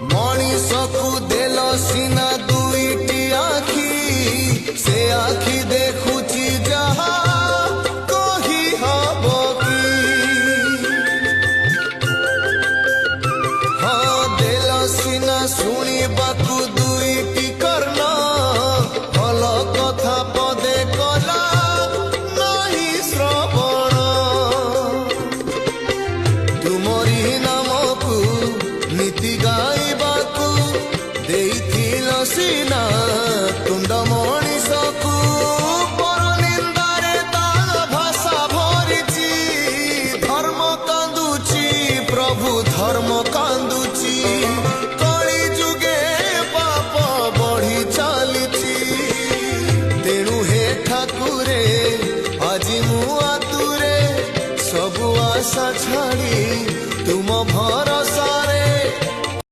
ମଣିଷକୁ ଦେଲ ସିନା ଦୁଇଟି ଆଖି, ସେ ଆଖି ଦେଖୁଛି ଯାହା କହି ହବ କି? ହଁ ଦେଲ ସିନା ଶୁଣିବାକୁ ଦୁଇଟି କର୍ଣ୍ଣ, ଭଲ କଥା ପଦେ କଲା ନାହିଁ ଶ୍ରବଣ। ତୁମରି ନାମକୁ ନୀତି ଗାଇବାକୁ ଦେଇଥିଲ ସିନା